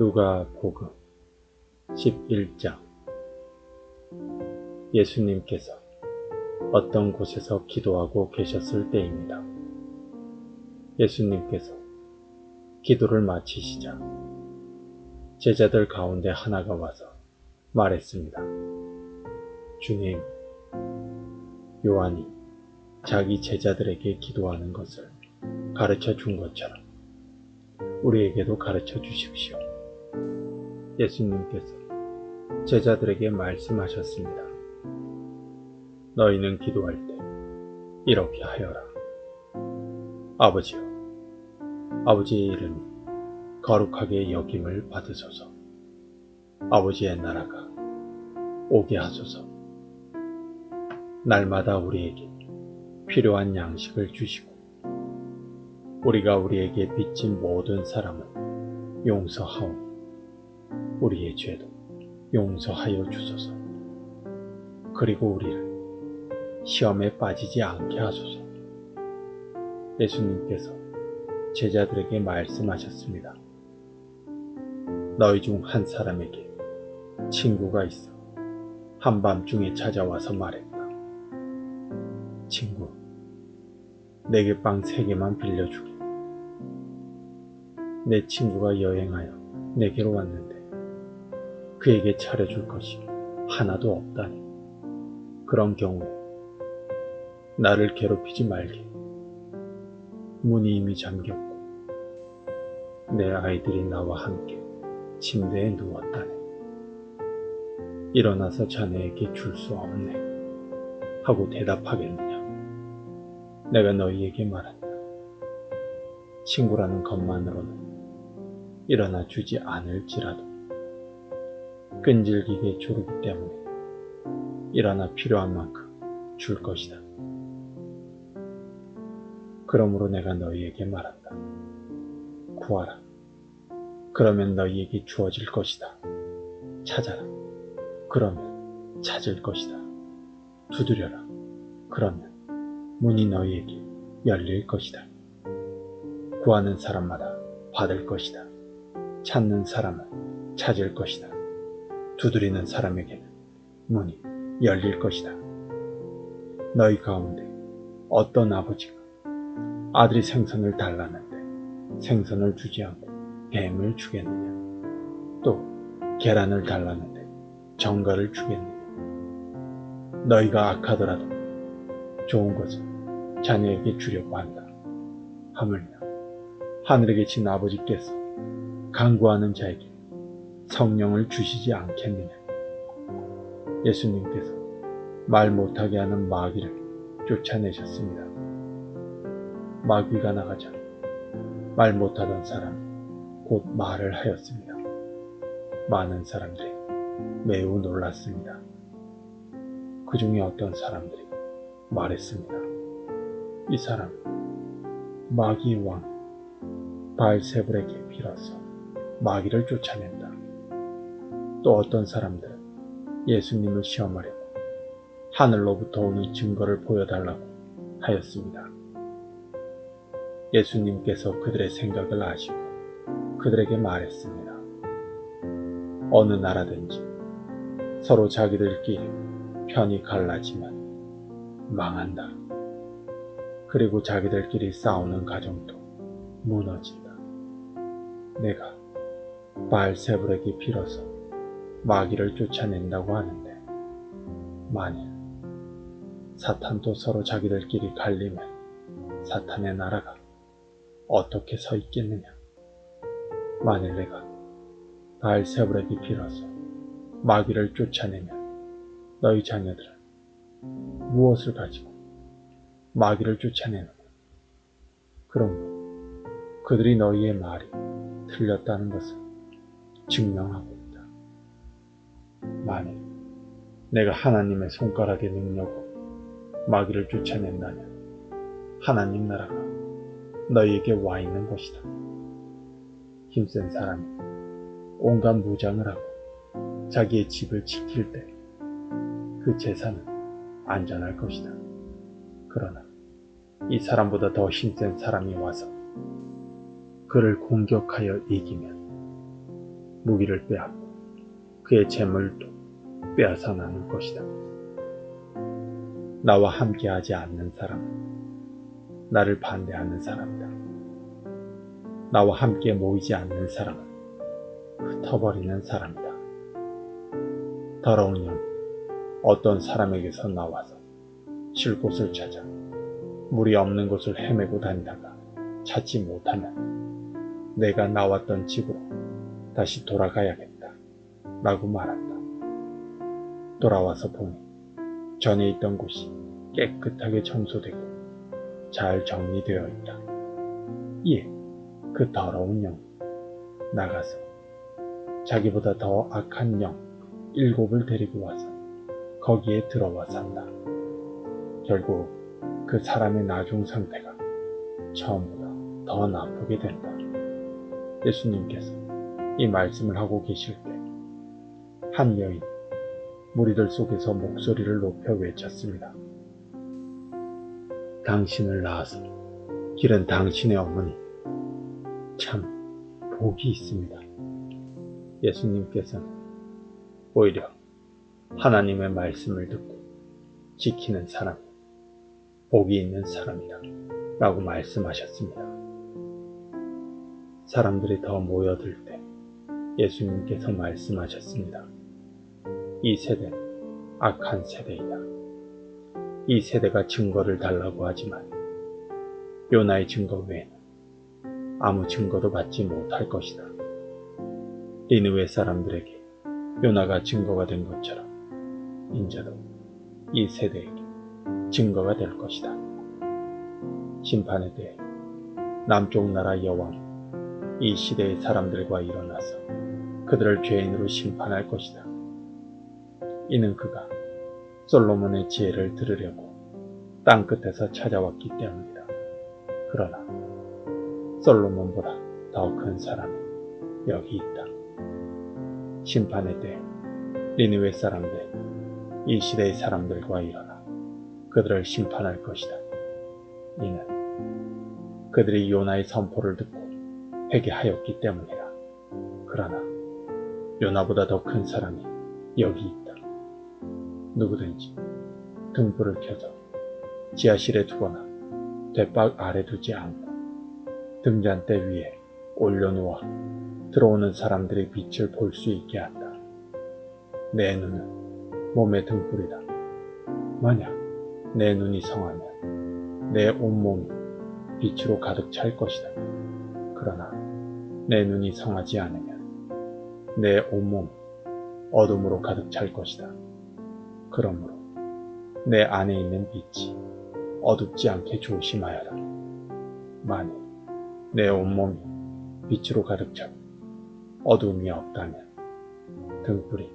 누가복음 11장. 예수님께서 어떤 곳에서 기도하고 계셨을 때입니다. 예수님께서 기도를 마치시자 제자들 가운데 하나가 와서 말했습니다. 주님, 요한이 자기 제자들에게 기도하는 것을 가르쳐 준 것처럼 우리에게도 가르쳐 주십시오. 예수님께서 제자들에게 말씀하셨습니다. 너희는 기도할 때 이렇게 하여라. 아버지여, 아버지의 이름이 거룩하게 여김을 받으소서. 아버지의 나라가 오게 하소서. 날마다 우리에게 필요한 양식을 주시고 우리가 우리에게 빚진 모든 사람은 용서하오니 우리의 죄도 용서하여 주소서. 그리고 우리를 시험에 빠지지 않게 하소서. 예수님께서 제자들에게 말씀하셨습니다. 너희 중 한 사람에게 친구가 있어 한밤중에 찾아와서 말했다. 친구, 내게 빵 3개만 빌려주게. 내 친구가 여행하여 내게로 왔는데 그에게 차려줄 것이 하나도 없다니. 그런 경우에 나를 괴롭히지 말게. 문이 이미 잠겼고 내 아이들이 나와 함께 침대에 누웠다네. 일어나서 자네에게 줄 수 없네 하고 대답하겠느냐. 내가 너희에게 말한다. 친구라는 것만으로는 일어나 주지 않을지라도 끈질기게 조르기 때문에 일어나 필요한 만큼 줄 것이다. 그러므로 내가 너희에게 말한다. 구하라. 그러면 너희에게 주어질 것이다. 찾아라. 그러면 찾을 것이다. 두드려라. 그러면 문이 너희에게 열릴 것이다. 구하는 사람마다 받을 것이다. 찾는 사람은 찾을 것이다. 두드리는 사람에게는 문이 열릴 것이다. 너희 가운데 어떤 아버지가 아들이 생선을 달라는데 생선을 주지 않고 뱀을 주겠느냐? 또 계란을 달라는데 정갈을 주겠느냐? 너희가 악하더라도 좋은 것을 자녀에게 주려고 한다. 하물며 하늘에 계신 아버지께서 간구하는 자에게 성령을 주시지 않겠느냐? 예수님께서 말 못하게 하는 마귀를 쫓아내셨습니다. 마귀가 나가자 말 못하던 사람이 곧 말을 하였습니다. 많은 사람들이 매우 놀랐습니다. 그 중에 어떤 사람들이 말했습니다. 이 사람은 마귀의 왕 바알세불에게 빌어서 마귀를 쫓아낸다. 또 어떤 사람들은 예수님을 시험하려고 하늘로부터 오는 증거를 보여달라고 하였습니다. 예수님께서 그들의 생각을 아시고 그들에게 말했습니다. 어느 나라든지 서로 자기들끼리 편이 갈라지면 망한다. 그리고 자기들끼리 싸우는 가정도 무너진다. 내가 바알세불에게 빌어서 마귀를 쫓아낸다고 하는데 만일 사탄도 서로 자기들끼리 갈리면 사탄의 나라가 어떻게 서 있겠느냐? 만일 내가 바알세불에게 빌어서 마귀를 쫓아내면 너희 자녀들은 무엇을 가지고 마귀를 쫓아내느냐? 그러므로 그들이 너희의 말이 틀렸다는 것을 증명하고 있다. 만일 내가 하나님의 손가락의 능력으로 마귀를 쫓아낸다면 하나님 나라가 너희에게 와 있는 것이다. 힘센 사람이 온갖 무장을 하고 자기의 집을 지킬 때 그 재산은 안전할 것이다. 그러나 이 사람보다 더 힘센 사람이 와서 그를 공격하여 이기면 무기를 빼앗고 그의 재물도 빼앗아 나눌 것이다. 나와 함께하지 않는 사람은 나를 반대하는 사람이다. 나와 함께 모이지 않는 사람은 흩어버리는 사람이다. 더러운 영이 어떤 사람에게서 나와서 쉴 곳을 찾아 물이 없는 곳을 헤매고 다니다가 찾지 못하면 내가 나왔던 집으로 다시 돌아가야겠다 라고 말한다. 돌아와서 보니 전에 있던 곳이 깨끗하게 청소되고 잘 정리되어 있다. 이에 그 더러운 영이 나가서 자기보다 더 악한 영 7을 데리고 와서 거기에 들어와 산다. 결국 그 사람의 나중 상태가 처음보다 더 나쁘게 된다. 예수님께서 이 말씀을 하고 계실 때 한 여인이 무리들 속에서 목소리를 높여 외쳤습니다. 당신을 낳아서 기른 당신의 어머니 참 복이 있습니다. 예수님께서는 오히려 하나님의 말씀을 듣고 지키는 사람이 복이 있는 사람이다 라고 말씀하셨습니다. 사람들이 더 모여들 때 예수님께서 말씀하셨습니다. 이 세대는 악한 세대이다. 이 세대가 증거를 달라고 하지만 요나의 증거 외에는 아무 증거도 받지 못할 것이다. 니느웨 사람들에게 요나가 증거가 된 것처럼 인자도 이 세대에게 증거가 될 것이다. 심판에 대해 남쪽 나라 여왕이 이 시대의 사람들과 일어나서 그들을 죄인으로 심판할 것이다. 이는 그가 솔로몬의 지혜를 들으려고 땅끝에서 찾아왔기 때문이다. 그러나 솔로몬보다 더 큰 사람이 여기 있다. 심판의 때에 니느웨 사람들이 이 시대의 사람들과 일어나 그들을 심판할 것이다. 이는 그들이 요나의 선포를 듣고 회개하였기 때문이다. 그러나 요나보다 더 큰 사람이 여기 있다. 누구든지 등불을 켜서 지하실에 두거나 돛박 아래 두지 않고 등잔대 위에 올려놓아 들어오는 사람들의 빛을 볼 수 있게 한다. 내 눈은 몸의 등불이다. 만약 내 눈이 성하면 내 온몸이 빛으로 가득 찰 것이다. 그러나 내 눈이 성하지 않으면 내 온몸이 어둠으로 가득 찰 것이다. 그러므로 내 안에 있는 빛이 어둡지 않게 조심하여라. 만일 내 온몸이 빛으로 가득 차고 어둠이 없다면 등불이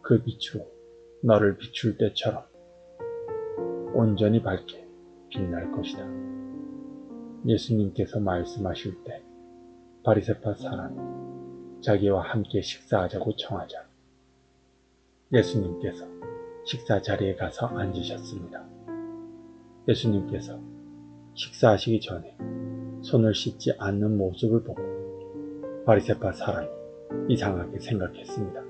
그 빛으로 너를 비출 때처럼 온전히 밝게 빛날 것이다. 예수님께서 말씀하실 때 바리새파 사람이 자기와 함께 식사하자고 청하자 예수님께서 식사 자리에 가서 앉으셨습니다. 예수님께서 식사하시기 전에 손을 씻지 않는 모습을 보고 바리새파 사람이 이상하게 생각했습니다.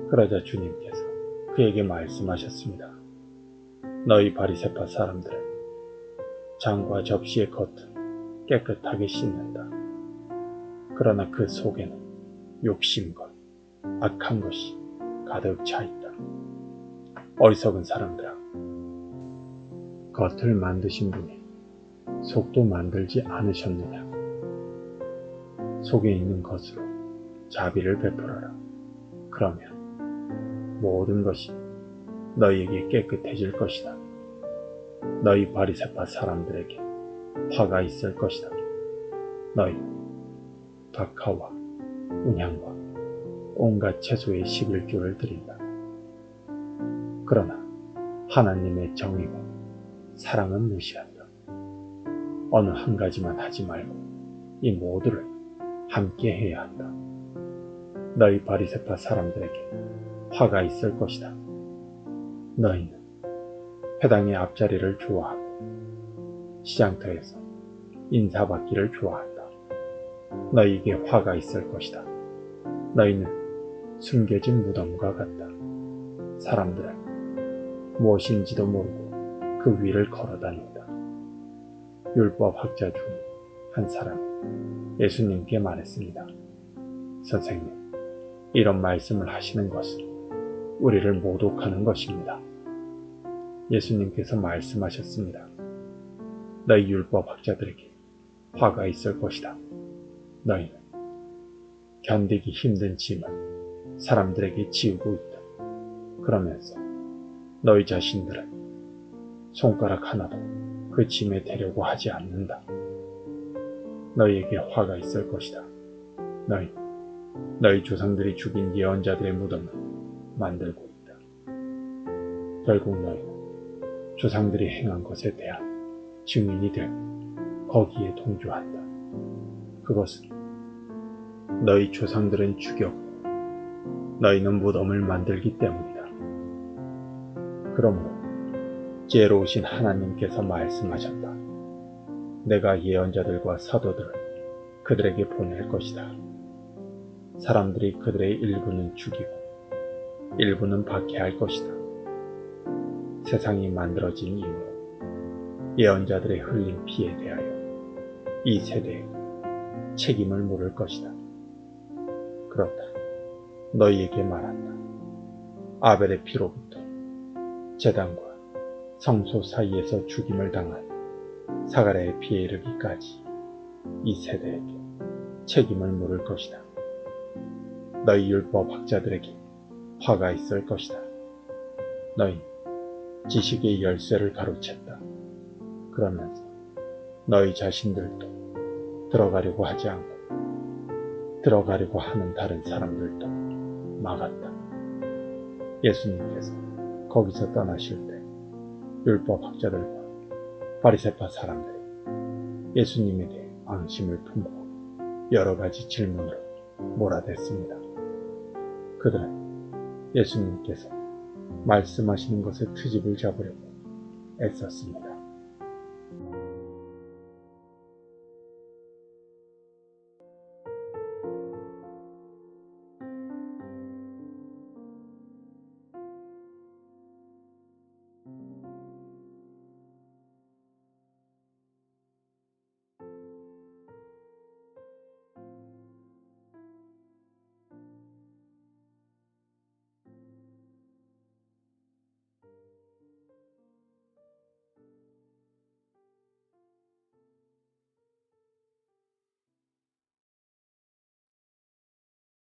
그러자 주님께서 그에게 말씀하셨습니다. 너희 바리새파 사람들은 잔과 접시의 겉은 깨끗하게 씻는다. 그러나 그 속에는 욕심과 악한 것이 가득 차 있다. 어리석은 사람들아, 겉을 만드신 분이 속도 만들지 않으셨느냐? 속에 있는 것으로 자비를 베풀어라. 그러면 모든 것이 너희에게 깨끗해질 것이다. 너희 바리새파 사람들에게 화가 있을 것이다. 너희 박하와 운향과 온갖 채소의 11조를 드린다. 그러나 하나님의 정의와 사랑은 무시한다. 어느 한 가지만 하지 말고 이 모두를 함께 해야 한다. 너희 바리새파 사람들에게 화가 있을 것이다. 너희는 회당의 앞자리를 좋아하고 시장터에서 인사받기를 좋아한다. 너희에게 화가 있을 것이다. 너희는 숨겨진 무덤과 같다. 사람들은 무엇인지도 모르고 그 위를 걸어다닌다. 율법학자 중 한 사람이 예수님께 말했습니다. 선생님, 이런 말씀을 하시는 것은 우리를 모독하는 것입니다. 예수님께서 말씀하셨습니다. 너희 율법학자들에게 화가 있을 것이다. 너희는 견디기 힘든 짐을 사람들에게 지우고 있다. 그러면서 너희 자신들은 손가락 하나도 그 짐에 대려고 하지 않는다. 너희에게 화가 있을 것이다. 너희 조상들이 죽인 예언자들의 무덤을 만들고 있다. 결국 너희는 조상들이 행한 것에 대한 증인이 되고 거기에 동조한다. 그것은 너희 조상들은 죽였고 너희는 무덤을 만들기 때문이다. 그러므로 지혜로우신 하나님께서 말씀하셨다. 내가 예언자들과 사도들을 그들에게 보낼 것이다. 사람들이 그들의 일부는 죽이고 일부는 박해할 것이다. 세상이 만들어진 이후로 예언자들의 흘린 피에 대하여 이 세대에 책임을 물을 것이다. 그렇다. 너희에게 말한다. 아벨의 피로부터 제단과 성소 사이에서 죽임을 당한 사가랴의 피에 이르기까지 이 세대에게 책임을 물을 것이다. 너희 율법학자들에게 화가 있을 것이다. 너희 지식의 열쇠를 가로챘다. 그러면서 너희 자신들도 들어가려고 하지 않고 들어가려고 하는 다른 사람들도 막았다. 예수님께서 거기서 떠나실 때 율법학자들과 바리새파 사람들이 예수님에 대해 앙심을 품고 여러 가지 질문으로 몰아댔습니다. 그들은 예수님께서 말씀하시는 것에 트집을 잡으려고 애썼습니다.